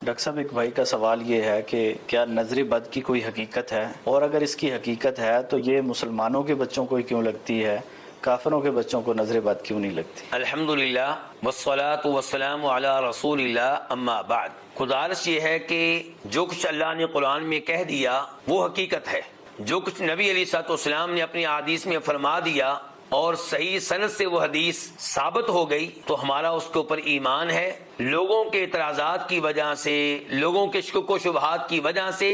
Doctor صاحب ایک بھائی کا سوال یہ ہے کہ کیا نظر بد کی کوئی حقیقت ہے، اور اگر اس کی حقیقت ہے تو یہ مسلمانوں کے بچوں کو ہی کیوں لگتی ہے، کافروں کے بچوں کو نظر بد کیوں نہیں لگتی؟ الحمدللہ والصلاة والسلام علی رسول اللہ، اما بعد۔ گزارش یہ ہے کہ جو کچھ اللہ نے قرآن میں کہہ دیا وہ حقیقت ہے، جو کچھ نبی علیہ الصلوۃ والسلام نے اپنی احادیث میں فرما دیا اور صحیح سند سے وہ حدیث ثابت ہو گئی تو ہمارا اس کے اوپر ایمان ہے۔ لوگوں کے اعتراضات کی وجہ سے، لوگوں کے شکوک و شبہات کی وجہ سے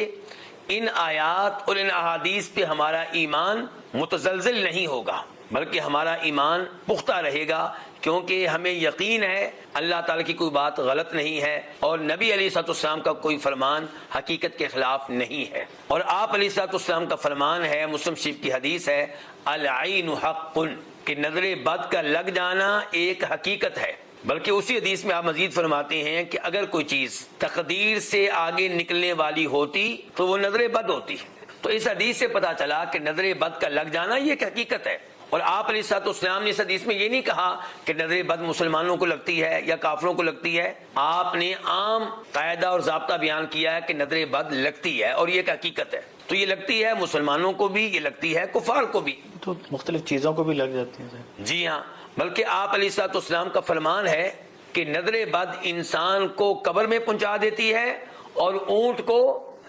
ان آیات اور ان احادیث پہ ہمارا ایمان متزلزل نہیں ہوگا، بلکہ ہمارا ایمان پختہ رہے گا، کیونکہ ہمیں یقین ہے اللہ تعالیٰ کی کوئی بات غلط نہیں ہے اور نبی علیہ الصلوۃ والسلام کا کوئی فرمان حقیقت کے خلاف نہیں ہے۔ اور آپ علیہ الصلوۃ والسلام کا فرمان ہے، مسلم شریف کی حدیث ہے، العین حق، کہ نظر بد کا لگ جانا ایک حقیقت ہے۔ بلکہ اسی حدیث میں آپ مزید فرماتے ہیں کہ اگر کوئی چیز تقدیر سے آگے نکلنے والی ہوتی تو وہ نظر بد ہوتی۔ تو اس حدیث سے پتہ چلا کہ نظر بد کا لگ جانا یہ ایک حقیقت ہے۔ اور آپ علیہ الصلوۃ والسلام نے اس حدیث میں یہ نہیں کہا کہ نظر بد مسلمانوں کو لگتی ہے یا کافروں کو لگتی ہے، آپ نے عام قاعدہ اور ضابطہ بیان کیا ہے کہ نظر بد لگتی ہے اور یہ ایک حقیقت ہے۔ تو یہ لگتی ہے مسلمانوں کو بھی، یہ لگتی ہے کفار کو بھی، تو مختلف چیزوں کو بھی لگ جاتی ہے۔ جی ہاں، بلکہ آپ علیہ الصلوۃ والسلام کا فرمان ہے کہ نظر بد انسان کو قبر میں پہنچا دیتی ہے اور اونٹ کو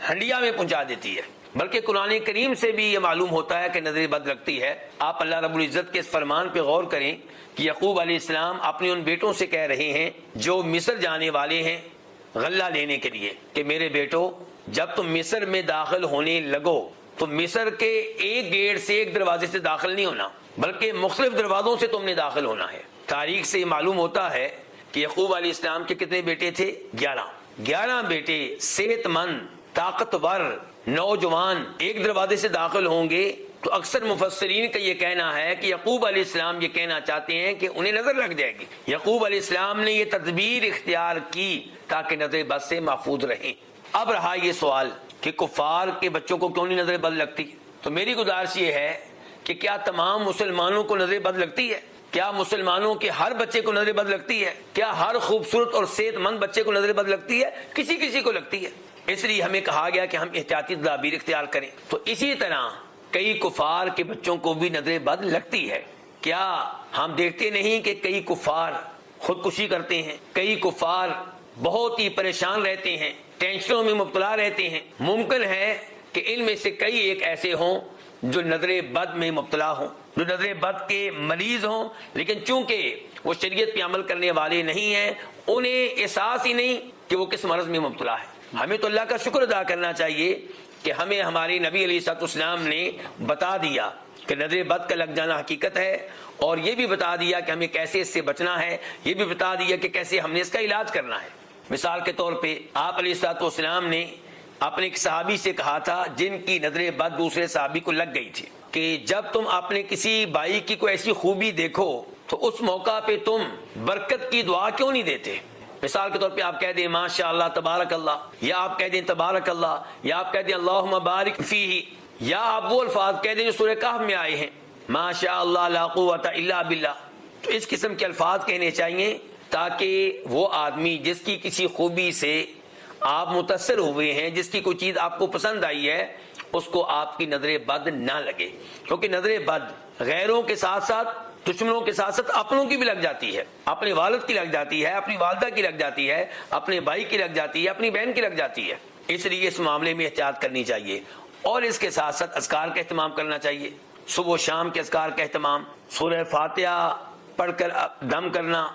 ہنڈیا میں پہنچا دیتی ہے۔ بلکہ قرآن کریم سے بھی یہ معلوم ہوتا ہے کہ نظر بد لگتی ہے۔ آپ اللہ رب العزت کے اس فرمان پہ غور کریں کہ یعقوب علیہ السلام اپنے ان بیٹوں سے کہہ رہے ہیں جو مصر جانے والے ہیں غلہ لینے کے لیے کہ میرے بیٹو، جب تم مصر میں داخل ہونے لگو تو مصر کے ایک گیٹ سے، ایک دروازے سے داخل نہیں ہونا، بلکہ مختلف دروازوں سے تم نے داخل ہونا ہے۔ تاریخ سے معلوم ہوتا ہے کہ یعقوب علیہ السلام کے کتنے بیٹے تھے؟ 11 بیٹے، صحت مند، طاقتور نوجوان ایک دروازے سے داخل ہوں گے تو اکثر مفسرین کا یہ کہنا ہے کہ یعقوب علیہ السلام یہ کہنا چاہتے ہیں کہ انہیں نظر لگ جائے گی۔ یعقوب علیہ السلام نے یہ تدبیر اختیار کی تاکہ نظر بد سے محفوظ رہیں۔ اب رہا یہ سوال کہ کفار کے بچوں کو کیوں نہیں نظر بد لگتی، تو میری گزارش یہ ہے کہ کیا تمام مسلمانوں کو نظر بد لگتی ہے؟ کیا مسلمانوں کے ہر بچے کو نظر بد لگتی ہے؟ کیا ہر خوبصورت اور صحت مند بچے کو نظر بد لگتی ہے؟ کسی کسی کو لگتی ہے۔ اس لیے ہمیں کہا گیا کہ ہم احتیاطی تدابیر اختیار کریں۔ تو اسی طرح کئی کفار کے بچوں کو بھی نظر بد لگتی ہے۔ کیا ہم دیکھتے نہیں کہ کئی کفار خودکشی کرتے ہیں، کئی کفار بہت ہی پریشان رہتے ہیں، ٹینشنوں میں مبتلا رہتے ہیں؟ ممکن ہے کہ ان میں سے کئی ایک ایسے ہوں جو نظر بد میں مبتلا ہوں، جو نظر بد کے مریض ہوں، لیکن چونکہ وہ شریعت پہ عمل کرنے والے نہیں ہیں، انہیں احساس ہی نہیں کہ وہ کس مرض میں مبتلا ہے۔ ہمیں تو اللہ کا شکر ادا کرنا چاہیے کہ ہمیں ہمارے نبی علیہ الصلوۃ والسلام نے بتا دیا کہ نظر بد کا لگ جانا حقیقت ہے، اور یہ بھی بتا دیا کہ ہمیں کیسے اس سے بچنا ہے، یہ بھی بتا دیا کہ کیسے ہم نے اس کا علاج کرنا ہے۔ مثال کے طور پہ آپ علیہ الصلوۃ والسلام نے اپنے ایک صحابی سے کہا تھا جن کی نظر بد دوسرے صحابی کو لگ گئی تھی کہ جب تم اپنے کسی بھائی کی کوئی ایسی خوبی دیکھو تو اس موقع پہ تم برکت کی دعا کیوں نہیں دیتے؟ مثال کے طور پہ آپ کہہ دیں ماشاء اللہ تبارک اللہ، یا آپ کہہ دیں تبارک اللہ، یا آپ کہہ دیں اللہم بارک فیہ، یا آپ وہ الفاظ کہہ دیں جو سورہ کہف میں آئے ہیں ماشاء اللہ لا قوت الا باللہ۔ تو اس قسم کے الفاظ کہنے چاہیے تاکہ وہ آدمی جس کی کسی خوبی سے آپ متاثر ہوئے ہیں، جس کی کوئی چیز آپ کو پسند آئی ہے، اس کو آپ کی نظر بد نہ لگے، کیونکہ نظر بد غیروں کے ساتھ ساتھ دشمنوں کے ساتھ ساتھ اپنوں کی بھی لگ جاتی ہے، اپنے والد کی لگ جاتی ہے، اپنی والدہ کی لگ جاتی ہے، اپنے بھائی کی لگ جاتی ہے، اپنی بہن کی لگ جاتی ہے۔ اس لیے اس معاملے میں احتیاط کرنی چاہیے، اور اس کے ساتھ ساتھ اذکار کا اہتمام کرنا چاہیے، صبح و شام کے اذکار کا اہتمام، سورہ فاتحہ پڑھ کر دم کرنا،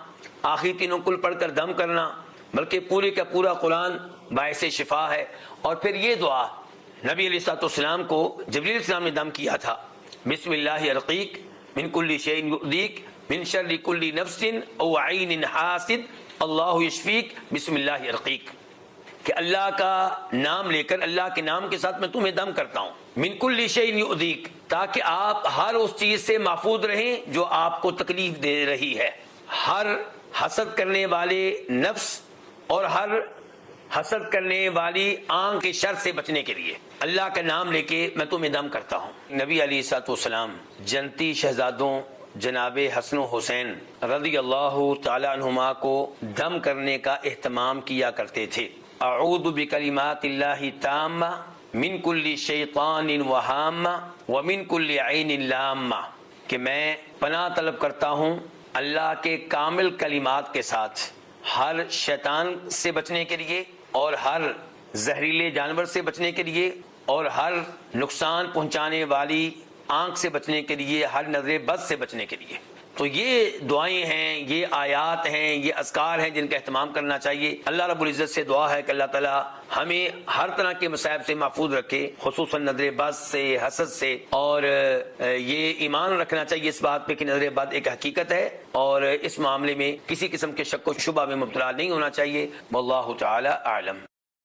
آخری تینوں کل پڑھ کر دم کرنا، بلکہ پورے کا پورا قرآن باعث شفا ہے۔ اور پھر یہ دعا نبی علیہ الصلوۃ والسلام کو جبریل علیہ السلام نے دم کیا تھا، بسم اللہ ارقیک من کل شیء یؤذیک من شر کل نفس او عین حاسد اللہ یشفیک بسم اللہ ارقیک، کہ اللہ کا نام لے کر، اللہ کے نام کے ساتھ میں تمہیں دم کرتا ہوں، من کل شیء یؤذیک، تاکہ آپ ہر اس چیز سے محفوظ رہیں جو آپ کو تکلیف دے رہی ہے، ہر حسد کرنے والے نفس اور ہر حسد کرنے والی آنکھ کے شر سے بچنے کے لیے اللہ کا نام لے کے میں تمہیں دم کرتا ہوں۔ نبی علیہ الصلوۃ والسلام جنتی شہزادوں جناب حسن و حسین رضی اللہ تعالی عنہما کو دم کرنے کا اہتمام کیا کرتے تھے۔ اعوذ بکلمات اللہ تامہ من کل شیطان وہامہ ومن کل عین لامہ، کہ میں پناہ طلب کرتا ہوں اللہ کے کامل کلمات کے ساتھ ہر شیطان سے بچنے کے لیے، اور ہر زہریلے جانور سے بچنے کے لیے، اور ہر نقصان پہنچانے والی آنکھ سے بچنے کے لیے، ہر نظر بد سے بچنے کے لیے۔ تو یہ دعائیں ہیں، یہ آیات ہیں، یہ اذکار ہیں جن کا اہتمام کرنا چاہیے۔ اللہ رب العزت سے دعا ہے کہ اللہ تعالی ہمیں ہر طرح کے مصائب سے محفوظ رکھے، خصوصاً نظر بد سے، حسد سے، اور یہ ایمان رکھنا چاہیے اس بات پہ کہ نظر بد ایک حقیقت ہے، اور اس معاملے میں کسی قسم کے شک و شبہ میں مبتلا نہیں ہونا چاہیے۔ واللہ تعالی اعلم۔